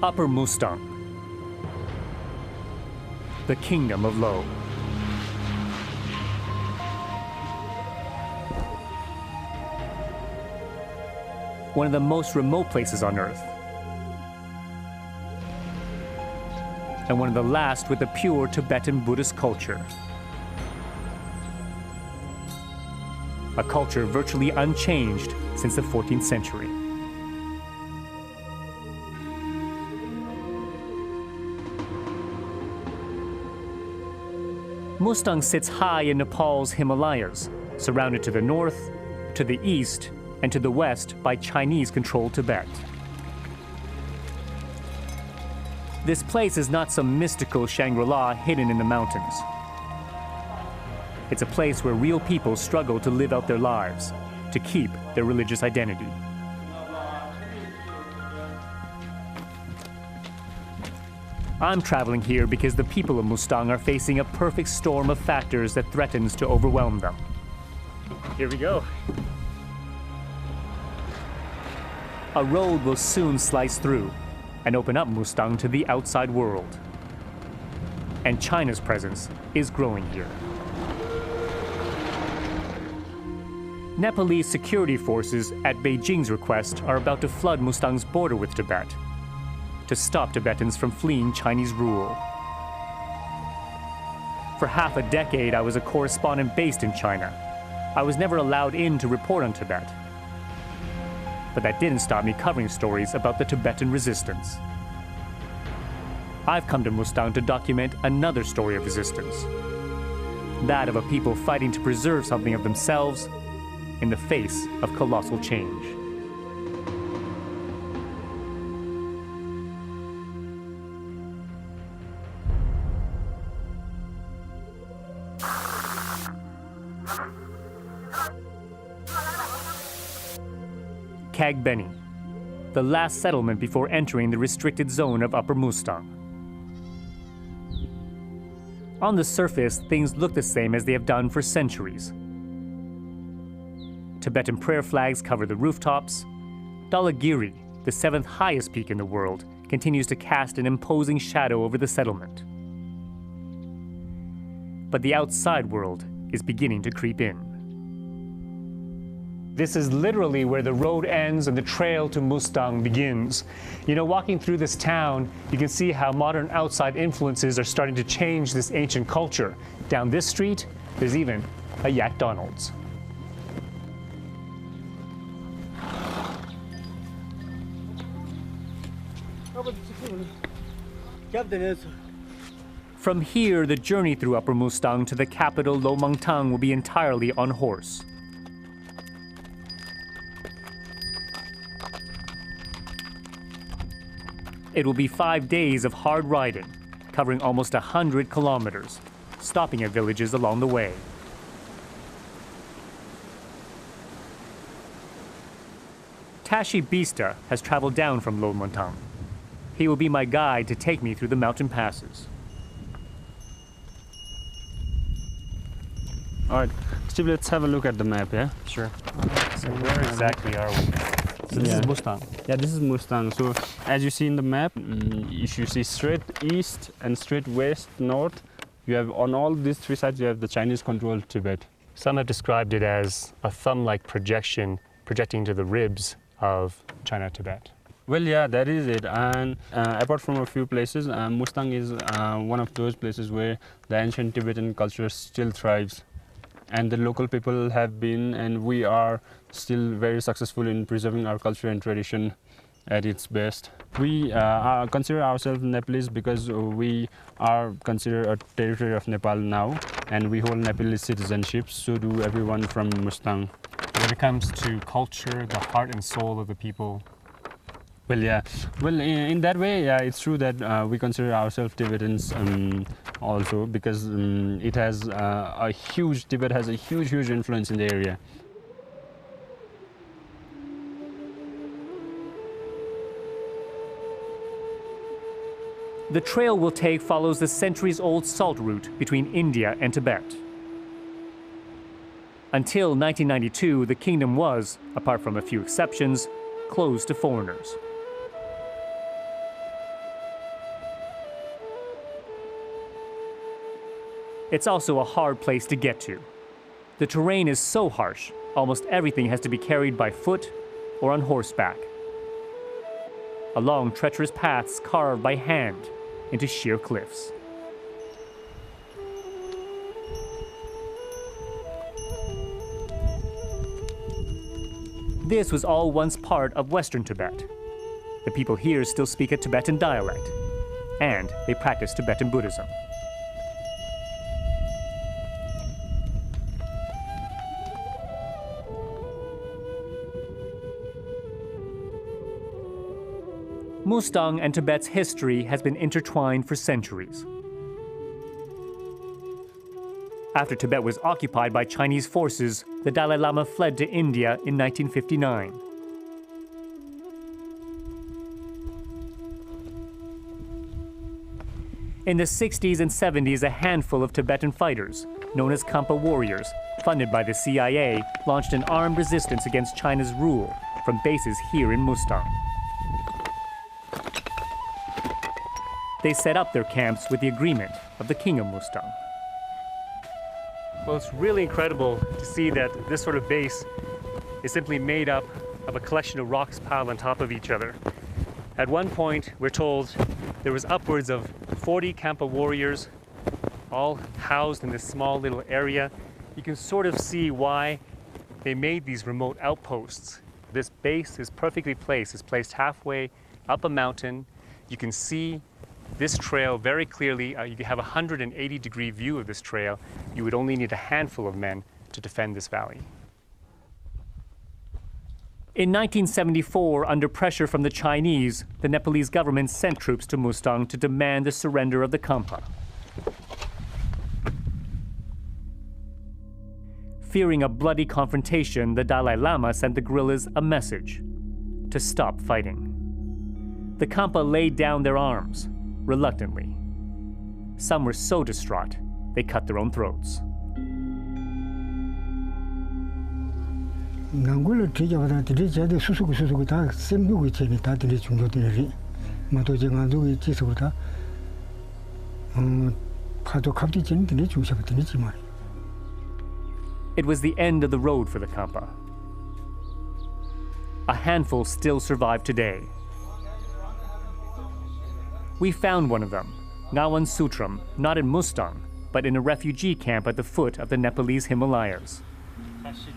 Upper Mustang, the kingdom of Lo. One of the most remote places on Earth, and one of the last with a pure Tibetan Buddhist culture. A culture virtually unchanged since the 14th century. Mustang sits high in Nepal's Himalayas, surrounded to the north, to the east, and to the west by Chinese-controlled Tibet. This place is not some mystical Shangri-La hidden in the mountains. It's a place where real people struggle to live out their lives, to keep their religious identity. I'm traveling here because the people of Mustang are facing a perfect storm of factors that threatens to overwhelm them. Here we go. A road will soon slice through and open up Mustang to the outside world. And China's presence is growing here. Nepalese security forces, at Beijing's request, are about to flood Mustang's border with Tibet to stop Tibetans from fleeing Chinese rule. For half a decade, I was a correspondent based in China. I was never allowed in to report on Tibet. But that didn't stop me covering stories about the Tibetan resistance. I've come to Mustang to document another story of resistance. That of a people fighting to preserve something of themselves in the face of colossal change. Kagbeni, the last settlement before entering the restricted zone of Upper Mustang. On the surface, things look the same as they have done for centuries. Tibetan prayer flags cover the rooftops. Dhaulagiri, the 7th highest peak in the world, continues to cast an imposing shadow over the settlement. But the outside world is beginning to creep in. This is literally where the road ends and the trail to Mustang begins. You know, walking through this town, you can see how modern outside influences are starting to change this ancient culture. Down this street, there's even a Yak Donald's. From here, the journey through Upper Mustang to the capital Lomangtang will be entirely on horse. It will be 5 days of hard riding, covering almost 100 kilometers, stopping at villages along the way. Tashi Bista has traveled down from Lomangtang. He will be my guide to take me through the mountain passes. All right, Steve, let's have a look at the map, yeah? Sure. So where exactly are we? So this is Mustang. Yeah, this is Mustang. So as you see in the map, if you see straight east and straight west, north, you have on all these three sides, you have the Chinese-controlled Tibet. Some have described it as a thumb-like projection projecting to the ribs of China-Tibet. Well, yeah, that is it. And apart from a few places, Mustang is one of those places where the ancient Tibetan culture still thrives. And the local people have been, and we are still very successful in preserving our culture and tradition at its best. We consider ourselves Nepalese because we are considered a territory of Nepal now, and we hold Nepalese citizenship, so do everyone from Mustang. When it comes to culture, the heart and soul of the people, Well, yeah. Well, in that way, yeah, it's true that we consider ourselves Tibetans also because it has a huge, Tibet has a huge, huge influence in the area. The trail we'll take follows the centuries-old salt route between India and Tibet. Until 1992, the kingdom was, apart from a few exceptions, closed to foreigners. It's also a hard place to get to. The terrain is so harsh, almost everything has to be carried by foot or on horseback, along treacherous paths carved by hand into sheer cliffs. This was all once part of Western Tibet. The people here still speak a Tibetan dialect, and they practice Tibetan Buddhism. Mustang and Tibet's history has been intertwined for centuries. After Tibet was occupied by Chinese forces, the Dalai Lama fled to India in 1959. In the 60s and 70s, a handful of Tibetan fighters, known as Khampa warriors, funded by the CIA, launched an armed resistance against China's rule from bases here in Mustang. They set up their camps with the agreement of the king of Mustang. Well, it's really incredible to see that this sort of base is simply made up of a collection of rocks piled on top of each other. At one point, we're told there was upwards of 40 Khampa warriors, all housed in this small little area. You can sort of see why they made these remote outposts. This base is perfectly placed. It's placed halfway up a mountain. You can see this trail very clearly. You have a 180-degree view of this trail. You would only need a handful of men to defend this valley. In 1974, under pressure from the Chinese, the Nepalese government sent troops to Mustang to demand the surrender of the Khampa. Fearing a bloody confrontation, the Dalai Lama sent the guerrillas a message: to stop fighting. The Khampa laid down their arms, reluctantly. Some were so distraught, they cut their own throats. It was the end of the road for the Khampa. A handful still survive today. We found one of them, Ngawan Sutram, not in Mustang, but in a refugee camp at the foot of the Nepalese Himalayas. Nice to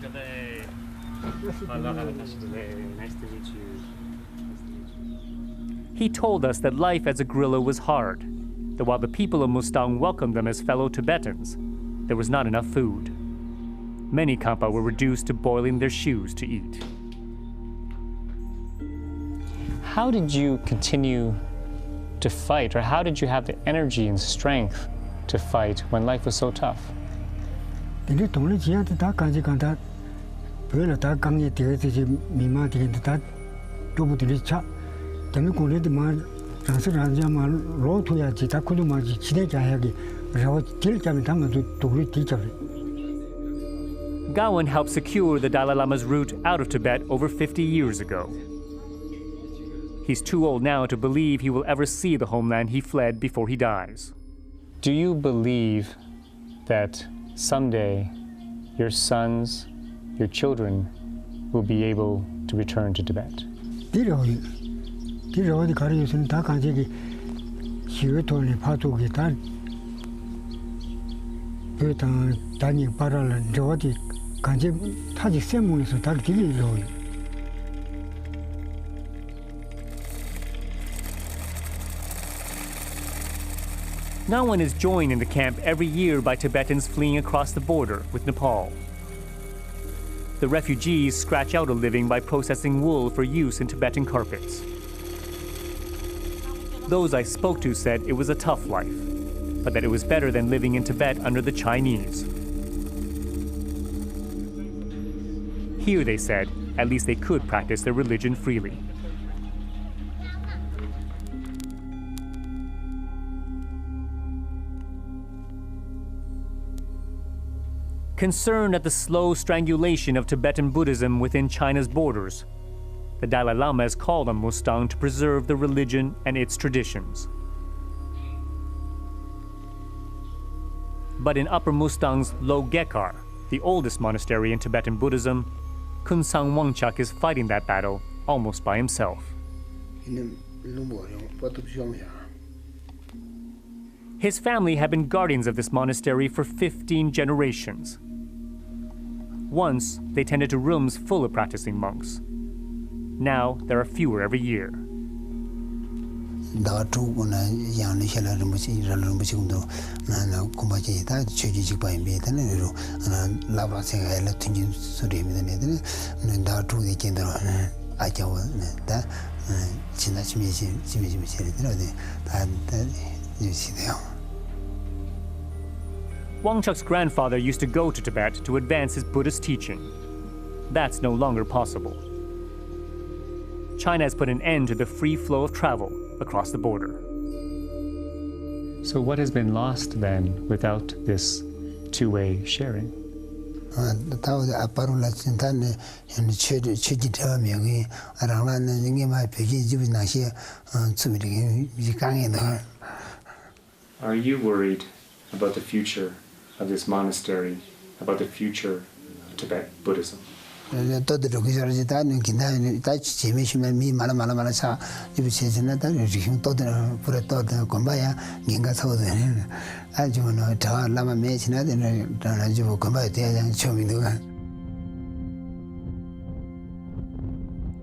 meet you. He told us that life as a guerrilla was hard, that while the people of Mustang welcomed them as fellow Tibetans, there was not enough food. Many Khampa were reduced to boiling their shoes to eat. How did you continue to fight, or how did you have the energy and strength to fight when life was so tough? Gawan helped secure the Dalai Lama's route out of Tibet over 50 years ago. He's too old now to believe he will ever see the homeland he fled before he dies. Do you believe that someday your sons, your children, will be able to return to Tibet? Ngawan is joined in the camp every year by Tibetans fleeing across the border with Nepal. The refugees scratch out a living by processing wool for use in Tibetan carpets. Those I spoke to said it was a tough life, but that it was better than living in Tibet under the Chinese. Here, they said, at least they could practice their religion freely. Concerned at the slow strangulation of Tibetan Buddhism within China's borders, the Dalai Lama has called on Mustang to preserve the religion and its traditions. But in Upper Mustang's Lo Gekar, the oldest monastery in Tibetan Buddhism, Kunsang Wangchuk is fighting that battle almost by himself. His family have been guardians of this monastery for 15 generations. Once, they tended to rooms full of practicing monks. Now, there are fewer every year. Wangchuk's grandfather used to go to Tibet to advance his Buddhist teaching. That's no longer possible. China has put an end to the free flow of travel across the border. So what has been lost then without this two-way sharing? Are you worried about the future of this monastery, about the future of Tibet Buddhism?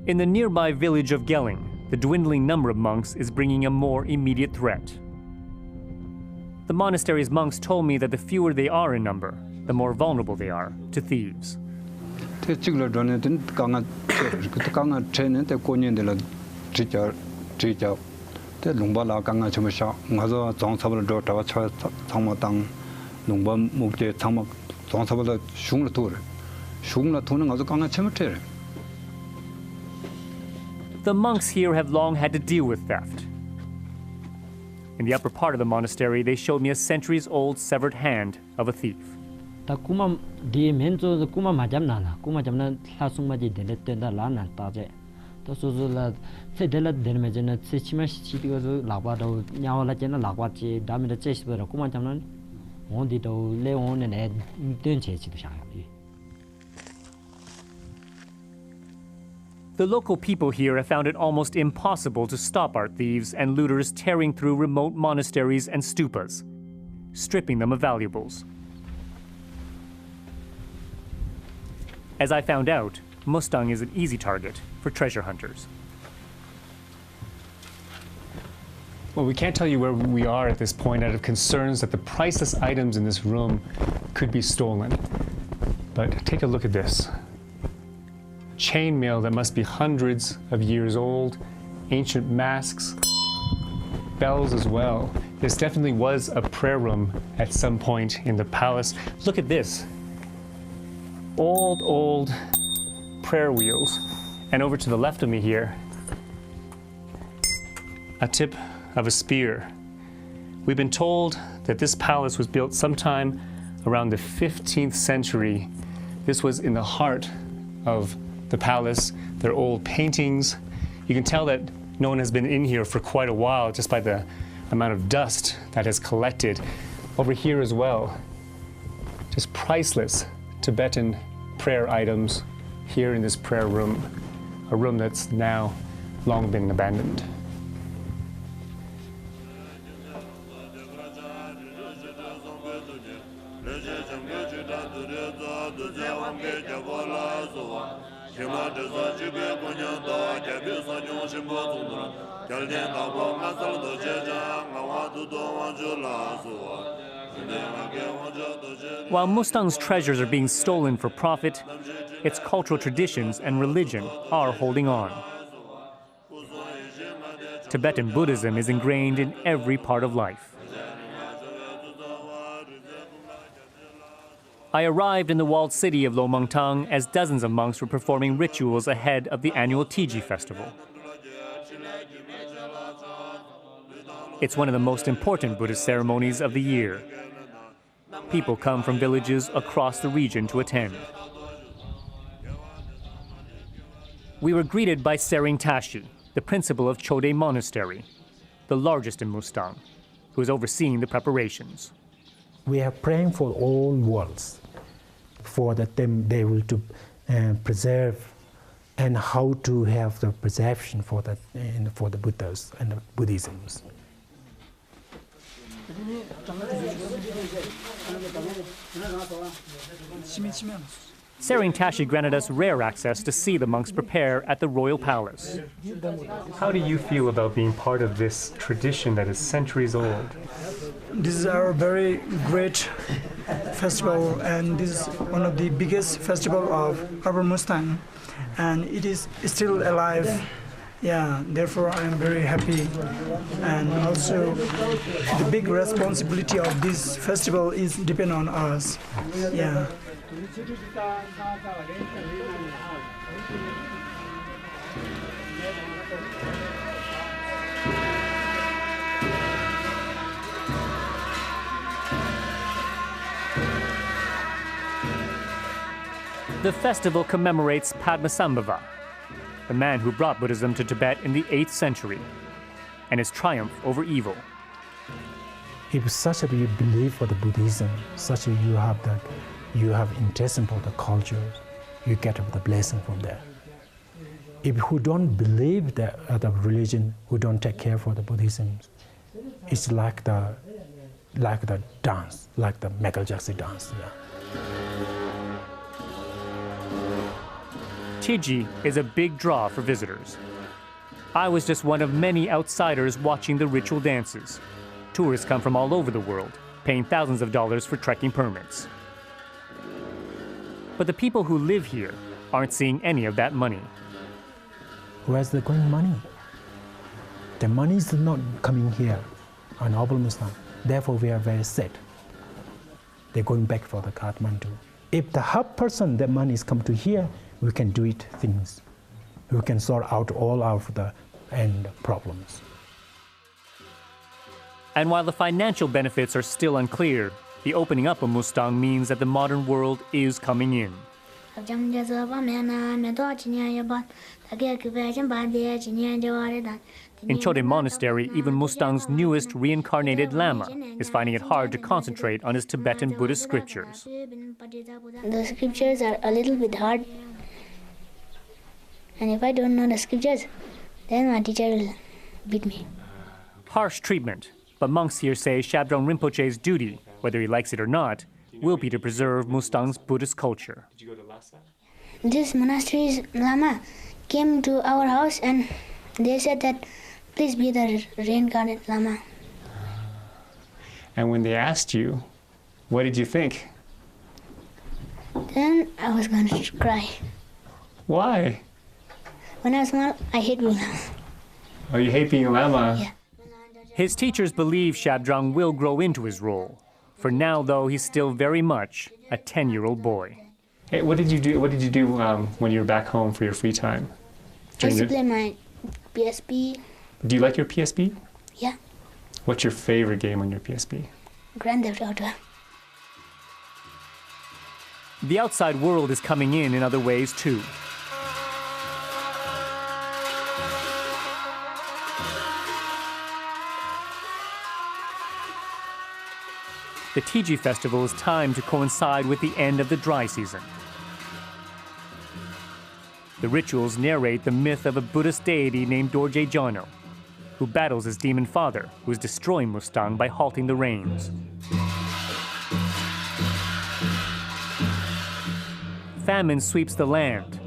In the nearby village of Gelling, the dwindling number of monks is bringing a more immediate threat. The monastery's monks told me that the fewer they are in number, the more vulnerable they are to thieves. The monks here have long had to deal with theft. In the upper part of the monastery, they showed me a centuries-old severed hand of a thief. The local people here have found it almost impossible to stop art thieves and looters tearing through remote monasteries and stupas, stripping them of valuables. As I found out, Mustang is an easy target for treasure hunters. Well, we can't tell you where we are at this point out of concerns that the priceless items in this room could be stolen. But take a look at this. Chainmail that must be hundreds of years old, ancient masks, bells as well. This definitely was a prayer room at some point in the palace. Look at this. Old prayer wheels. And over to the left of me here, a tip of a spear. We've been told that this palace was built sometime around the 15th century. This was in the heart of the palace. There are old paintings. You can tell that no one has been in here for quite a while just by the amount of dust that has collected. Over here as well, just priceless Tibetan prayer items here in this prayer room, a room that's now long been abandoned. While Mustang's treasures are being stolen for profit, its cultural traditions and religion are holding on. Tibetan Buddhism is ingrained in every part of life. I arrived in the walled city of Lomangtang as dozens of monks were performing rituals ahead of the annual Tiji festival. It's one of the most important Buddhist ceremonies of the year. People come from villages across the region to attend. We were greeted by Sering Tashi, the principal of Chode Monastery, the largest in Mustang, who is overseeing the preparations. We are praying for all worlds, for that they will to preserve and how to have the perception for the Buddhas and the Buddhisms. Sering Tashi granted us rare access to see the monks prepare at the royal palace. How do you feel about being part of this tradition that is centuries old? This is our very great festival, and this is one of the biggest festival of Upper Mustang, and it is still alive. Yeah, therefore I am very happy, and also the big responsibility of this festival is depend on us. Yeah. The festival commemorates Padmasambhava, the man who brought Buddhism to Tibet in the 8th century, and his triumph over evil. If such a you believe for the Buddhism, such a you have interest for the culture, you get the blessing from that. If who don't believe the religion, who don't take care for the Buddhism, it's like the dance, like the Michael Jackson dance. Yeah. Tiji is a big draw for visitors. I was just one of many outsiders watching the ritual dances. Tourists come from all over the world, paying thousands of dollars for trekking permits. But the people who live here aren't seeing any of that money. Where's the going money? The money is not coming here on Upper Mustang. Therefore, we are very sad. They're going back for the Kathmandu. If the help person, the money is come to here, we can do it things. We can sort out all of the end problems. And while the financial benefits are still unclear, the opening up of Mustang means that the modern world is coming in. In Chode Monastery, even Mustang's newest reincarnated Lama is finding it hard to concentrate on his Tibetan Buddhist scriptures. The scriptures are a little bit hard, and if I don't know the scriptures, then my teacher will beat me. Harsh treatment, but monks here say Shabdrung Rinpoche's duty, whether he likes it or not, will be to preserve Mustang's Buddhist culture. This monastery's Lama came to our house and they said that please be the reincarnated Lama. And when they asked you, what did you think? Then I was going to cry. Why? When I was small, I hate being Lama. Oh, you hate being a Lama? Yeah. His teachers believe Shabdrung will grow into his role. For now, though, he's still very much a 10-year-old boy. Hey, what did you do? What did you do when you were back home for your free time? I used to play my PSP. Do you like your PSP? Yeah. What's your favorite game on your PSP? Grand Theft Auto. The outside world is coming in other ways, too. The Tiji festival is timed to coincide with the end of the dry season. The rituals narrate the myth of a Buddhist deity named Dorje Jano, who battles his demon father, who is destroying Mustang by halting the rains. Famine sweeps the land.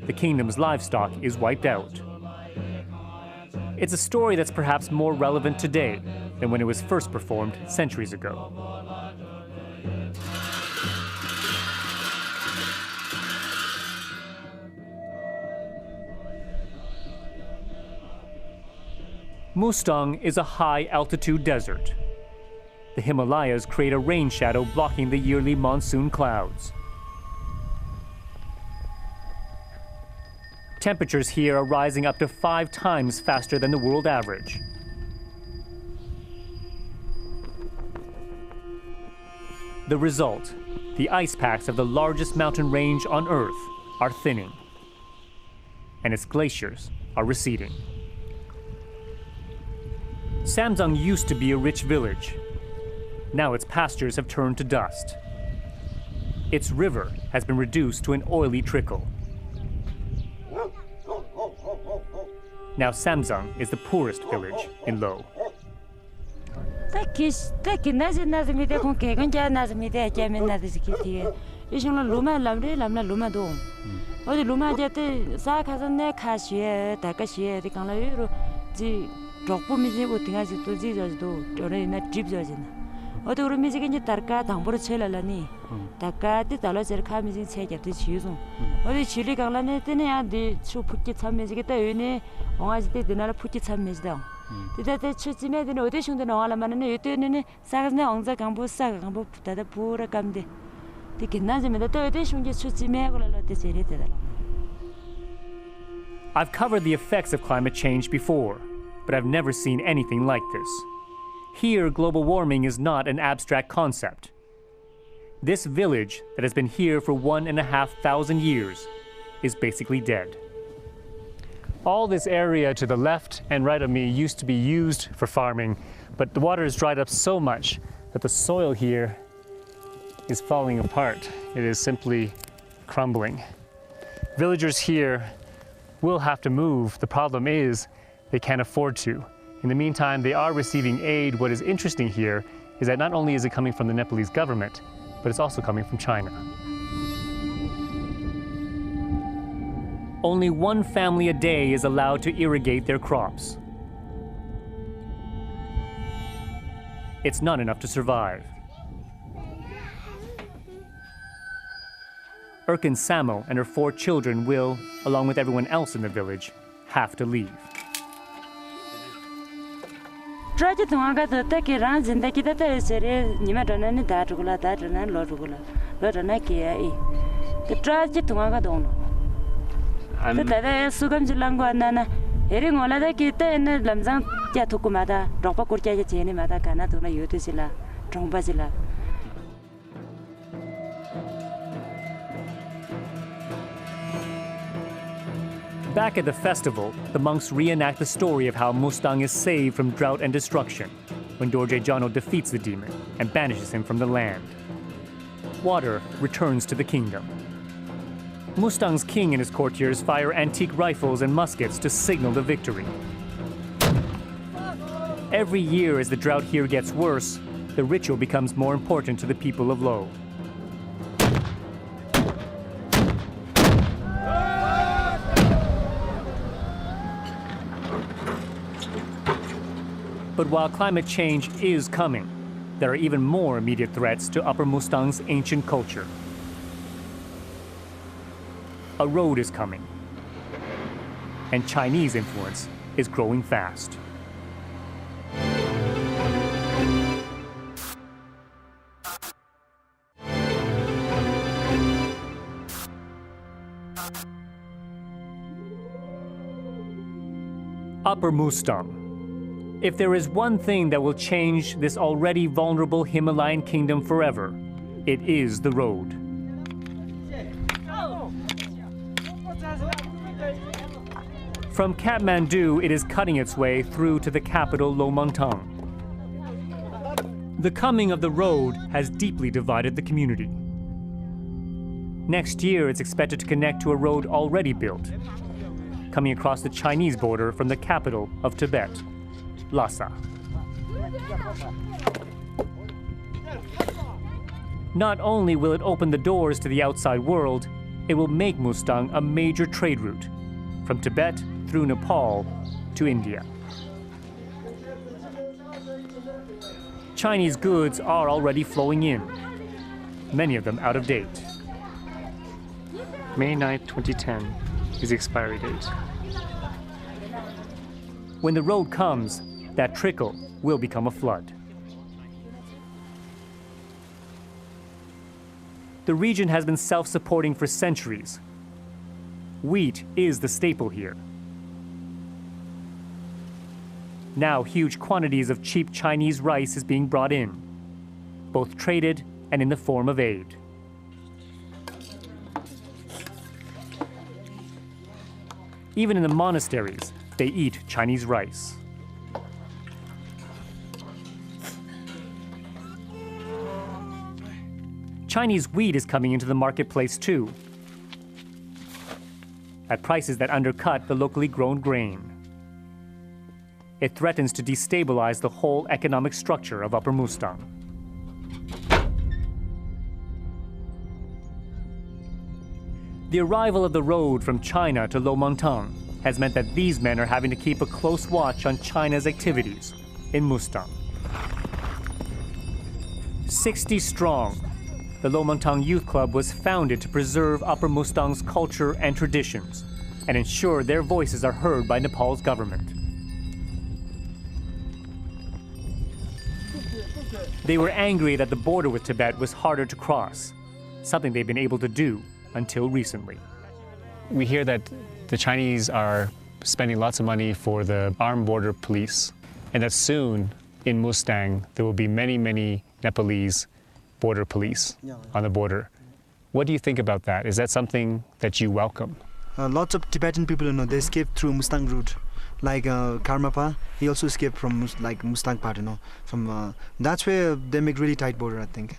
The kingdom's livestock is wiped out. It's a story that's perhaps more relevant today than when it was first performed centuries ago. Mustang is a high-altitude desert. The Himalayas create a rain shadow blocking the yearly monsoon clouds. Temperatures here are rising up to 5 times faster than the world average. The result, the ice packs of the largest mountain range on Earth are thinning, and its glaciers are receding. Samsung used to be a rich village. Now its pastures have turned to dust. Its river has been reduced to an oily trickle. Now Samsung is the poorest village in Lo. I've covered the effects of climate change before, but I've never seen anything like this. Here, global warming is not an abstract concept. This village that has been here for 1,500 years is basically dead. All this area to the left and right of me used to be used for farming, but the water has dried up so much that the soil here is falling apart. It is simply crumbling. Villagers here will have to move. The problem is they can't afford to. In the meantime, they are receiving aid. What is interesting here is that not only is it coming from the Nepalese government, but it's also coming from China. Only one family a day is allowed to irrigate their crops. It's not enough to survive. Erkin Samo and her 4 children will, along with everyone else in the village, have to leave. Back at the festival, the monks reenact the story of how Mustang is saved from drought and destruction when Dorje Jano defeats the demon and banishes him from the land. Water returns to the kingdom. Mustang's king and his courtiers fire antique rifles and muskets to signal the victory. Every year as the drought here gets worse, the ritual becomes more important to the people of Lo. But while climate change is coming, there are even more immediate threats to Upper Mustang's ancient culture. A road is coming, and Chinese influence is growing fast. Upper Mustang. If there is one thing that will change this already vulnerable Himalayan kingdom forever, it is the road. From Kathmandu, it is cutting its way through to the capital Lomantang. The coming of the road has deeply divided the community. Next year, it's expected to connect to a road already built, coming across the Chinese border from the capital of Tibet, Lhasa. Not only will it open the doors to the outside world, it will make Mustang a major trade route from Tibet through Nepal to India. Chinese goods are already flowing in, many of them out of date. May 9, 2010 is the expiry date. When the road comes, that trickle will become a flood. The region has been self-supporting for centuries. Wheat is the staple here. Now, huge quantities of cheap Chinese rice is being brought in, both traded and in the form of aid. Even in the monasteries, they eat Chinese rice. Chinese wheat is coming into the marketplace too, at prices that undercut the locally grown grain. It threatens to destabilize the whole economic structure of Upper Mustang. The arrival of the road from China to Mustang has meant that these men are having to keep a close watch on China's activities in Mustang. 60 strong, the Mustang Youth Club was founded to preserve Upper Mustang's culture and traditions and ensure their voices are heard by Nepal's government. They were angry that the border with Tibet was harder to cross, something they've been able to do until recently. We hear that the Chinese are spending lots of money for the armed border police, and that soon in Mustang there will be many, many Nepalese border police on the border. What do you think about that? Is that something that you welcome? Lots of Tibetan people, they escaped through Mustang route. Like Karmapa, he also escaped from Mustang part, From that's where they make really tight border, I think.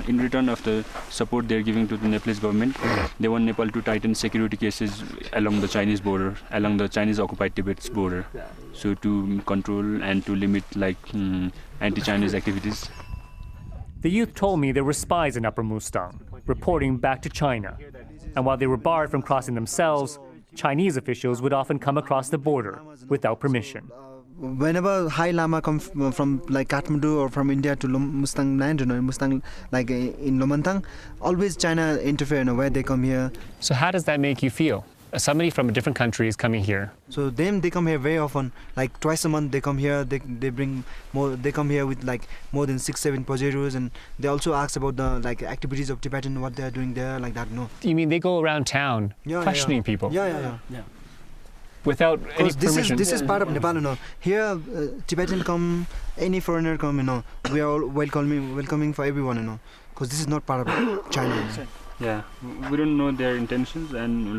In return of the support they're giving to the Nepalese government, they want Nepal to tighten security cases along the Chinese border, along the Chinese occupied Tibet's border, so to control and to limit anti-Chinese activities. The youth told me there were spies in Upper Mustang, reporting back to China. And while they were barred from crossing themselves, Chinese officials would often come across the border without permission. Whenever High Lama come from Kathmandu or from India to Mustang land, Mustang in Lomantang, always China interfere where they come here. So how does that make you feel? Somebody from a different country is coming here. So they come here very often, like twice a month they come here. They bring more. They come here with more than 6-7 pajeros, and they also ask about the activities of Tibetan, what they are doing there, like that. No. You mean they go around town questioning people? Yeah. Without any permission? This is part of Nepal, Here, Tibetan come, any foreigner come, we are all welcoming for everyone, Because this is not part of China. Yeah, we don't know their intentions and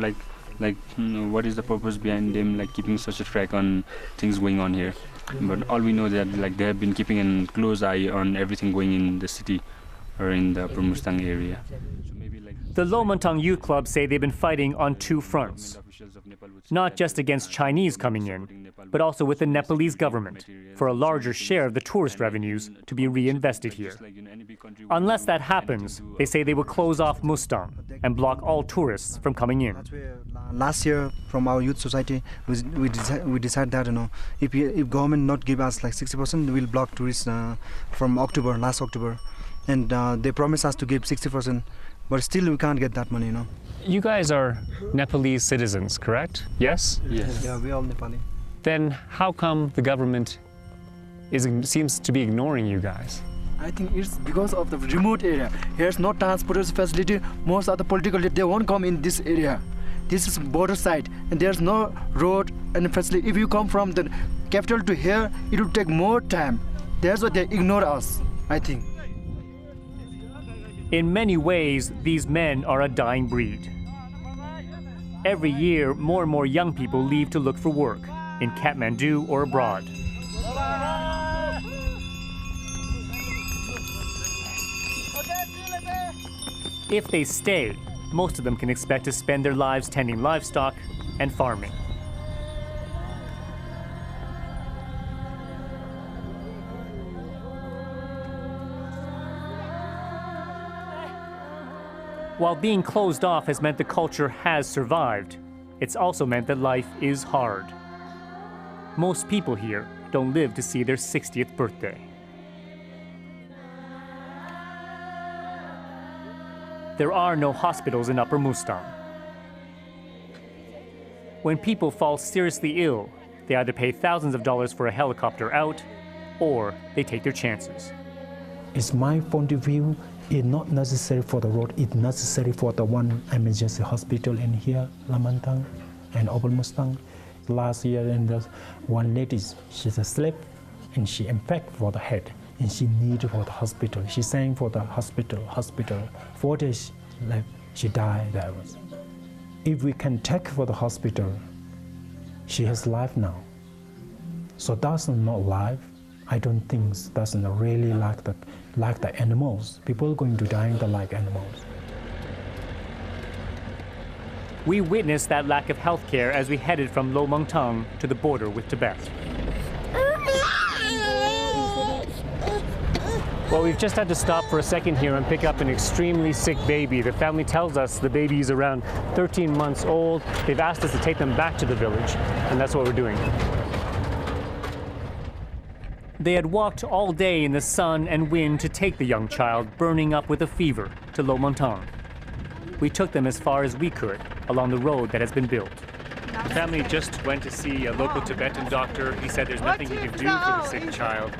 what is the purpose behind them keeping such a track on things going on here. But all we know is that they have been keeping a close eye on everything going in the city or in the Upper Mustang area. So maybe The Mustang Youth Club say they've been fighting on two fronts, not just against Chinese coming in, but also with the Nepalese government for a larger share of the tourist revenues to be reinvested here. Unless that happens, they say they will close off Mustang and block all tourists from coming in. Last year, from our youth society, we decided that if government not give us 60%, we'll block tourists from last October, and they promised us to give 60%, but still we can't get that money. You guys are Nepalese citizens, correct? Yes? Yes. Yeah, we're all Nepali. Then how come the government seems to be ignoring you guys? I think it's because of the remote area. Here's no transportation facility. Most of the political leaders, they won't come in this area. This is border side, and there's no road and facility. If you come from the capital to here, it will take more time. That's why they ignore us, I think. In many ways, these men are a dying breed. Every year, more and more young people leave to look for work in Kathmandu or abroad. If they stay, most of them can expect to spend their lives tending livestock and farming. While being closed off has meant the culture has survived, it's also meant that life is hard. Most people here don't live to see their 60th birthday. There are no hospitals in Upper Mustang. When people fall seriously ill, They either pay thousands of dollars for a helicopter out, or they take their chances. It's my point of view. It's not necessary for the road. It's necessary for the one emergency hospital in here, Lamantang and Upper Mustang. Last year, and the one lady, she's asleep, and she impacted for the head, and she needed for the hospital. She sang for the hospital. 4 days left, she died there. If we can take for the hospital, she has life now. So that's not life. I don't think that's really like the animals. People are going to die like animals. We witnessed that lack of health care as we headed from Lo Mongtong to the border with Tibet. Well, we've just had to stop for a second here and pick up an extremely sick baby. The family tells us the baby is around 13 months old. They've asked us to take them back to the village, and that's what we're doing. They had walked all day in the sun and wind to take the young child, burning up with a fever, to Lo Mongtong. We took them as far as we could along the road that has been built. The family just went to see a local Tibetan doctor. He said there's nothing he can do for the sick child.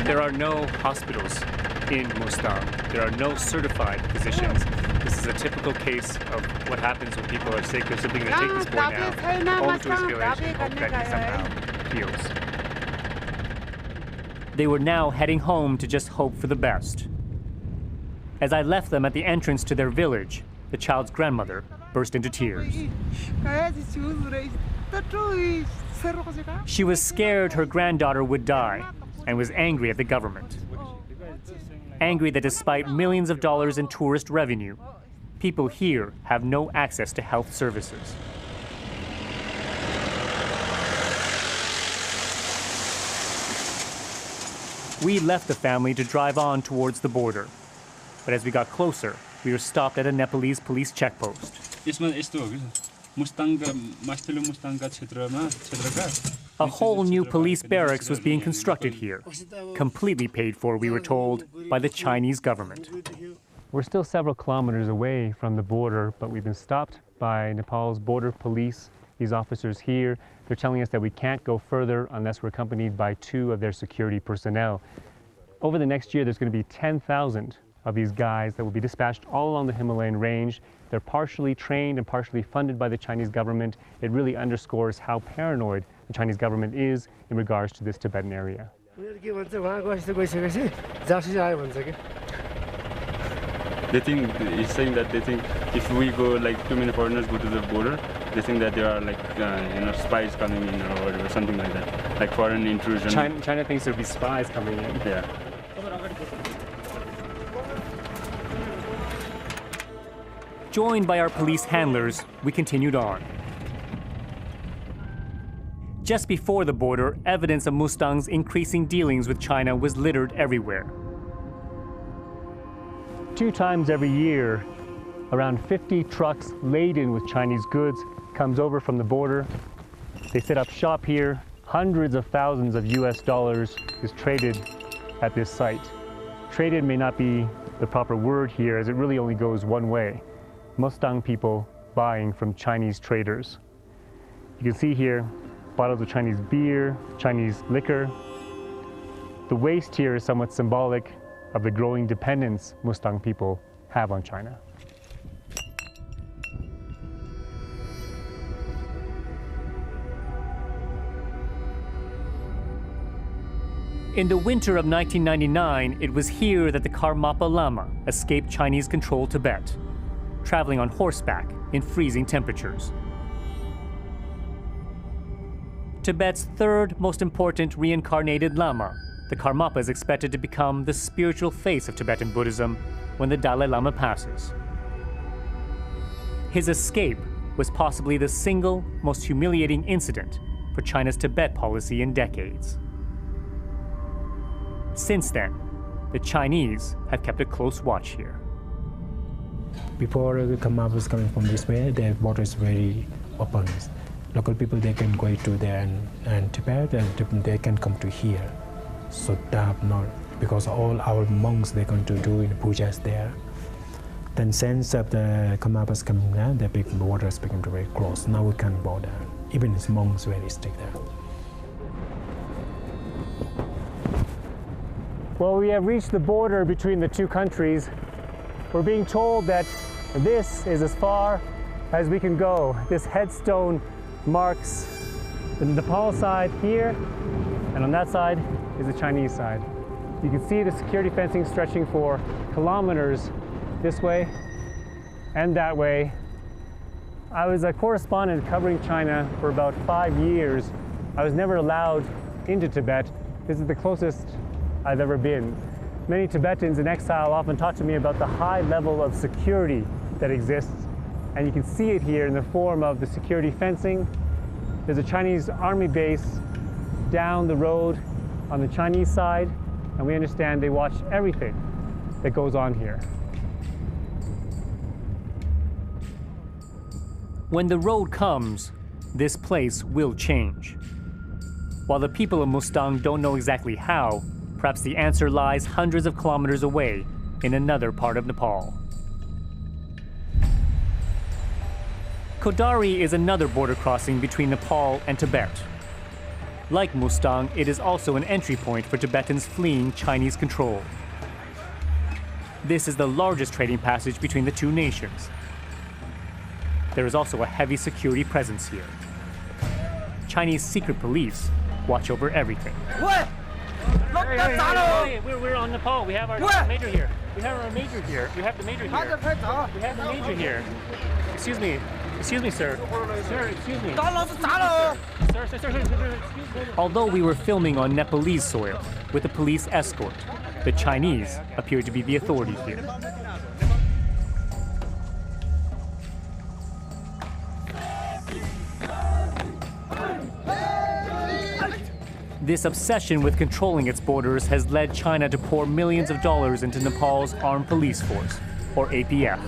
There are no hospitals in Mustang. There are no certified physicians. This is a typical case of what happens when people are sick. They're simply going to take this boy now home to his village and hope that he somehow heals. They were now heading home to just hope for the best. As I left them at the entrance to their village, the child's grandmother burst into tears. She was scared her granddaughter would die and was angry at the government. Angry that despite millions of dollars in tourist revenue, people here have no access to health services. We left the family to drive on towards the border. But as we got closer, we were stopped at a Nepalese police checkpost. A whole new police barracks was being constructed here, completely paid for, we were told, by the Chinese government. We're still several kilometers away from the border, but we've been stopped by Nepal's border police. These officers here, they're telling us that we can't go further unless we're accompanied by 2 of their security personnel. Over the next year, there's going to be 10,000 of these guys that will be dispatched all along the Himalayan range. They're partially trained and partially funded by the Chinese government. It really underscores how paranoid the Chinese government is in regards to this Tibetan area. They think, he's saying that they think if we go, like too many foreigners go to the border, they think that there are like, spies coming in or whatever, something like that. Like foreign intrusion. China thinks there'll be spies coming in. Yeah. Joined by our police handlers, we continued on. Just before the border, evidence of Mustang's increasing dealings with China was littered everywhere. 2 times every year, around 50 trucks laden with Chinese goods comes over from the border. They set up shop here. Hundreds of thousands of US dollars is traded at this site. Traded may not be the proper word here, as it really only goes one way. Mustang people buying from Chinese traders. You can see here bottles of Chinese beer, Chinese liquor. The waste here is somewhat symbolic of the growing dependence Mustang people have on China. In the winter of 1999, it was here that the Karmapa Lama escaped Chinese-controlled Tibet, traveling on horseback in freezing temperatures. Tibet's 3rd most important reincarnated Lama, the Karmapa is expected to become the spiritual face of Tibetan Buddhism when the Dalai Lama passes. His escape was possibly the single most humiliating incident for China's Tibet policy in decades. Since then, the Chinese have kept a close watch here. Before the Karmapa was coming from this way, the border is very open. Local people, they can go to there and Tibet, and they can come to here. So they have not, because all our monks, they're going to do in pujas there. Then since the Karmapas coming down, the big borders become very close. Now we can border Even its monks very strict there. Well, we have reached the border between the two countries. We're being told that this is as far as we can go. This headstone marks the Nepal side here, and on that side is the Chinese side. You can see the security fencing stretching for kilometers this way and that way. I was a correspondent covering China for about 5 years. I was never allowed into Tibet. This is the closest I've ever been. Many Tibetans in exile often talk to me about the high level of security that exists, and you can see it here in the form of the security fencing. There's a Chinese army base down the road on the Chinese side, and we understand they watch everything that goes on here. When the road comes, this place will change. While the people of Mustang don't know exactly how, perhaps the answer lies hundreds of kilometers away in another part of Nepal. Kodari is another border crossing between Nepal and Tibet. Like Mustang, it is also an entry point for Tibetans fleeing Chinese control. This is the largest trading passage between the two nations. There is also a heavy security presence here. Chinese secret police watch over everything. What? We're on Nepal. We have our major here. We have our major here. We have the major here. We have the major here. Excuse me, sir. Sir, excuse me. Sir, excuse me. Although we were filming on Nepalese soil with a police escort, the Chinese appear to be the authorities here. This obsession with controlling its borders has led China to pour millions of dollars into Nepal's Armed Police Force, or APF.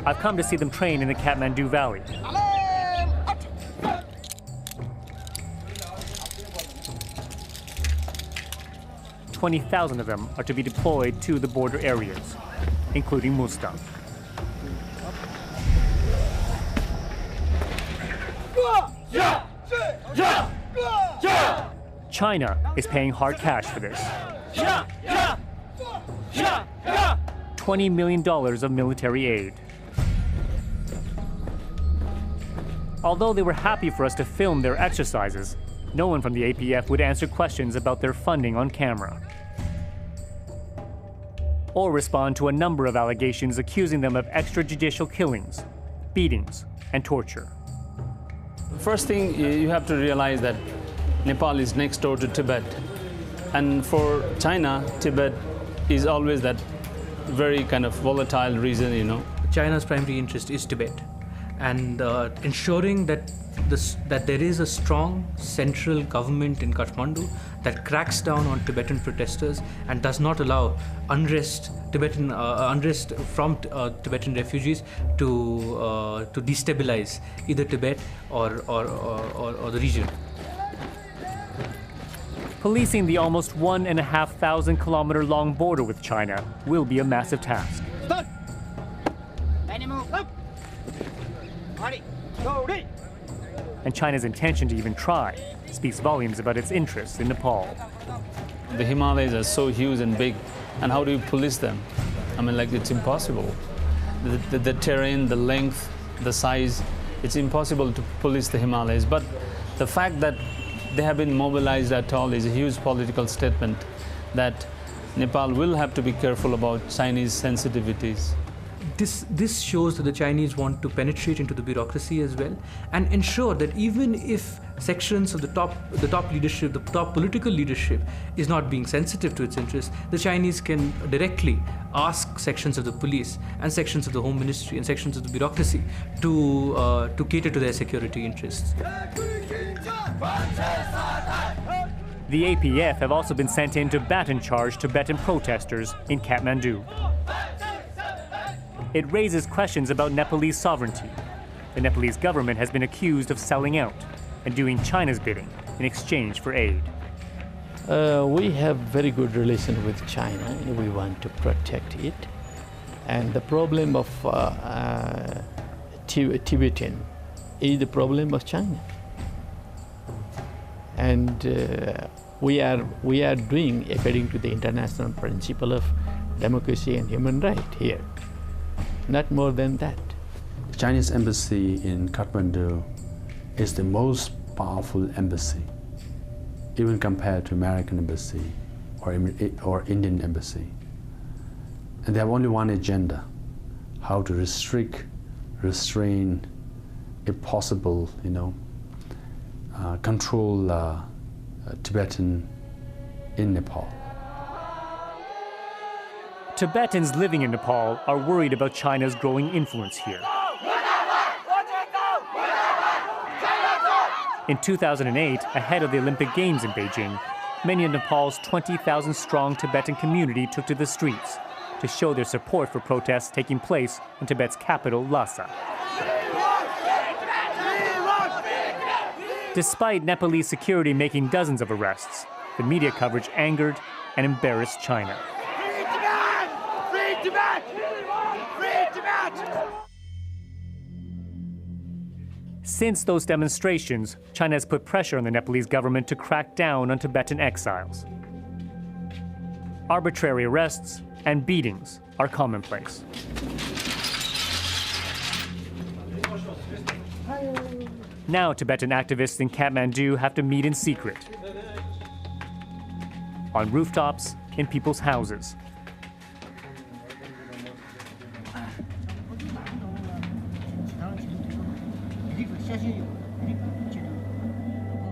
I've come to see them train in the Kathmandu Valley. $20,000 of them are to be deployed to the border areas, including Mustang. China is paying hard cash for this. $20 million of military aid. Although they were happy for us to film their exercises, no one from the APF would answer questions about their funding on camera, or respond to a number of allegations accusing them of extrajudicial killings, beatings, and torture. First thing, you have to realize that Nepal is next door to Tibet. And for China, Tibet is always that very kind of volatile region, you know. China's primary interest is Tibet, and ensuring that there is a strong central government in Kathmandu that cracks down on Tibetan protesters and does not allow unrest from Tibetan refugees to destabilize either Tibet or the region. Policing the almost 1,500 kilometer long border with China will be a massive task. And China's intention to even try speaks volumes about its interests in Nepal. The Himalayas are so huge and big, and how do you police them? I mean, like, it's impossible. The terrain, the length, the size, it's impossible to police the Himalayas. But the fact that they have been mobilized at all is a huge political statement that Nepal will have to be careful about Chinese sensitivities. This shows that the Chinese want to penetrate into the bureaucracy as well and ensure that even if sections of the top leadership, the top political leadership is not being sensitive to its interests, the Chinese can directly ask sections of the police and sections of the Home Ministry and sections of the bureaucracy to cater to their security interests. The APF have also been sent in to baton charge Tibetan protesters in Kathmandu. It raises questions about Nepalese sovereignty. The Nepalese government has been accused of selling out and doing China's bidding in exchange for aid. We have very good relation with China, and we want to protect it. And the problem of Tibetan is the problem of China. And we are doing according to the international principle of democracy and human rights here. Not more than that. The Chinese embassy in Kathmandu is the most powerful embassy, even compared to American embassy or Indian embassy. And they have only one agenda: how to restrict, restrain, if possible, control Tibetan in Nepal. Tibetans living in Nepal are worried about China's growing influence here. In 2008, ahead of the Olympic Games in Beijing, many of Nepal's 20,000-strong Tibetan community took to the streets to show their support for protests taking place in Tibet's capital, Lhasa. Despite Nepalese security making dozens of arrests, the media coverage angered and embarrassed China. Free Tibet! Free Tibet! Since those demonstrations, China has put pressure on the Nepalese government to crack down on Tibetan exiles. Arbitrary arrests and beatings are commonplace. Now Tibetan activists in Kathmandu have to meet in secret, on rooftops, in people's houses.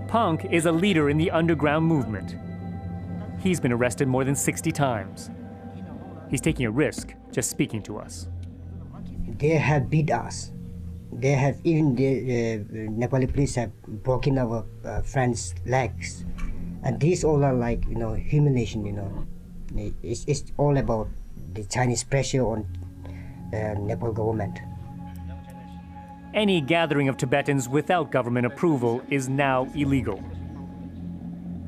Punk is a leader in the underground movement. He's been arrested more than 60 times. He's taking a risk just speaking to us. They have beat us. They have, even the Nepali police have broken our friends' legs. And these all are like, humiliation, It's all about the Chinese pressure on the Nepal government. Any gathering of Tibetans without government approval is now illegal.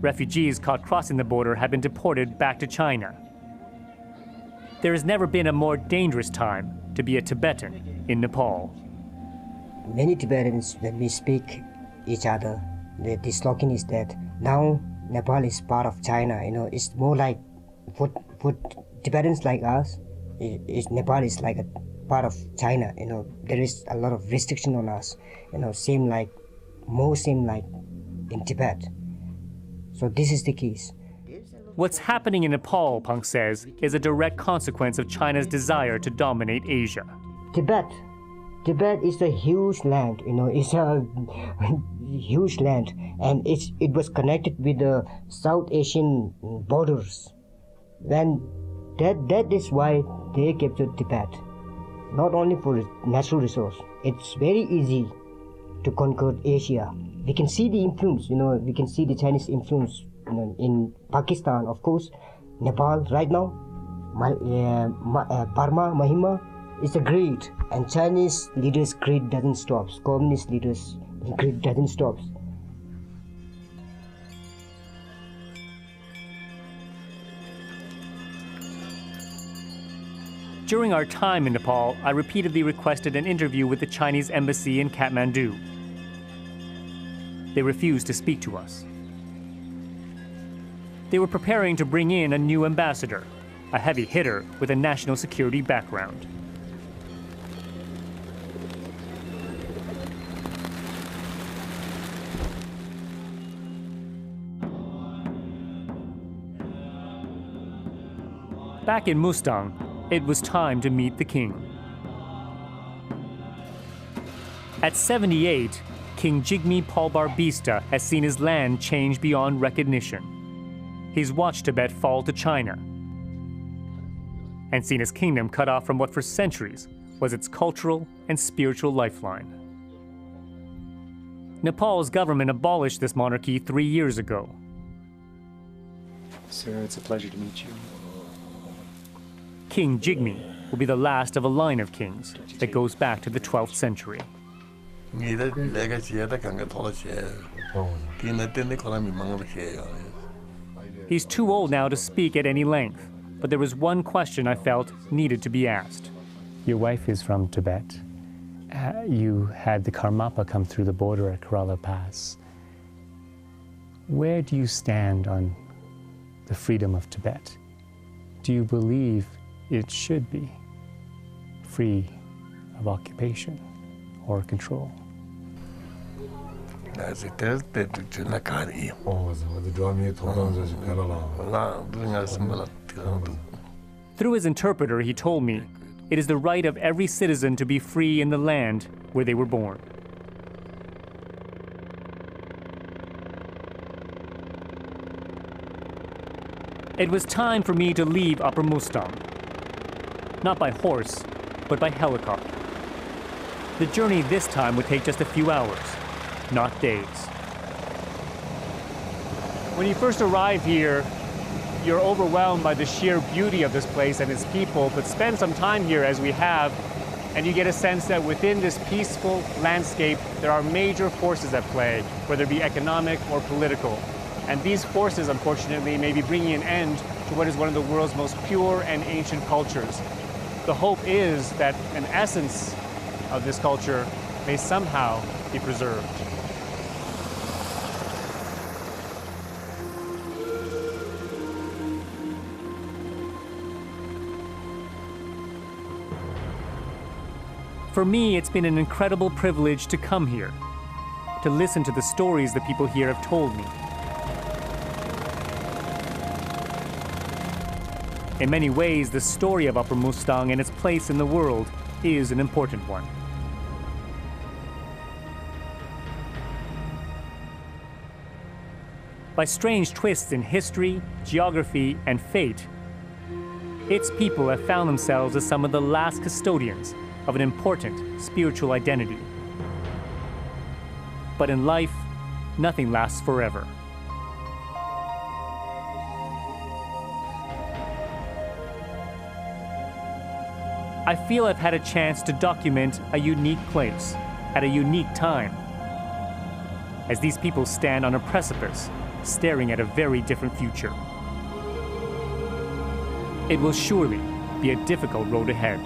Refugees caught crossing the border have been deported back to China. There has never been a more dangerous time to be a Tibetan in Nepal. Many Tibetans, when we speak each other, the slogan is that now Nepal is part of China. It's more like for Tibetans like us, Nepal is like a part of China. There is a lot of restriction on us. Same like in Tibet. So this is the case. What's happening in Nepal, Punk says, is a direct consequence of China's desire to dominate Asia. Tibet is a huge land, it's a huge land, and it was connected with the South Asian borders. And that is why they captured Tibet, not only for natural resource. It's very easy to conquer Asia. We can see the influence, we can see the Chinese influence, in Pakistan, of course, Nepal right now, Burma, Myanmar. It's a greed, and Chinese leaders' greed doesn't stop. Communist leaders' greed doesn't stop. During our time in Nepal, I repeatedly requested an interview with the Chinese embassy in Kathmandu. They refused to speak to us. They were preparing to bring in a new ambassador, a heavy hitter with a national security background. Back in Mustang, it was time to meet the king. At 78, King Jigme Palbar Bista has seen his land change beyond recognition. He's watched Tibet fall to China and seen his kingdom cut off from what for centuries was its cultural and spiritual lifeline. Nepal's government abolished this monarchy 3 years ago. Sir, it's a pleasure to meet you. King Jigme will be the last of a line of kings that goes back to the 12th century. He's too old now to speak at any length, but there was one question I felt needed to be asked. Your wife is from Tibet. you had the Karmapa come through the border at Kerala Pass. Where do you stand on the freedom of Tibet? Do you believe it should be free of occupation or control? Through his interpreter, he told me, it is the right of every citizen to be free in the land where they were born. It was time for me to leave Upper Mustang. Not by horse, but by helicopter. The journey this time would take just a few hours, not days. When you first arrive here, you're overwhelmed by the sheer beauty of this place and its people, but spend some time here as we have, and you get a sense that within this peaceful landscape, there are major forces at play, whether it be economic or political. And these forces, unfortunately, may be bringing an end to what is one of the world's most pure and ancient cultures. The hope is that an essence of this culture may somehow be preserved. For me, it's been an incredible privilege to come here, to listen to the stories the people here have told me. In many ways, the story of Upper Mustang and its place in the world is an important one. By strange twists in history, geography, and fate, its people have found themselves as some of the last custodians of an important spiritual identity. But in life, nothing lasts forever. I feel I've had a chance to document a unique place at a unique time, as these people stand on a precipice, staring at a very different future. It will surely be a difficult road ahead.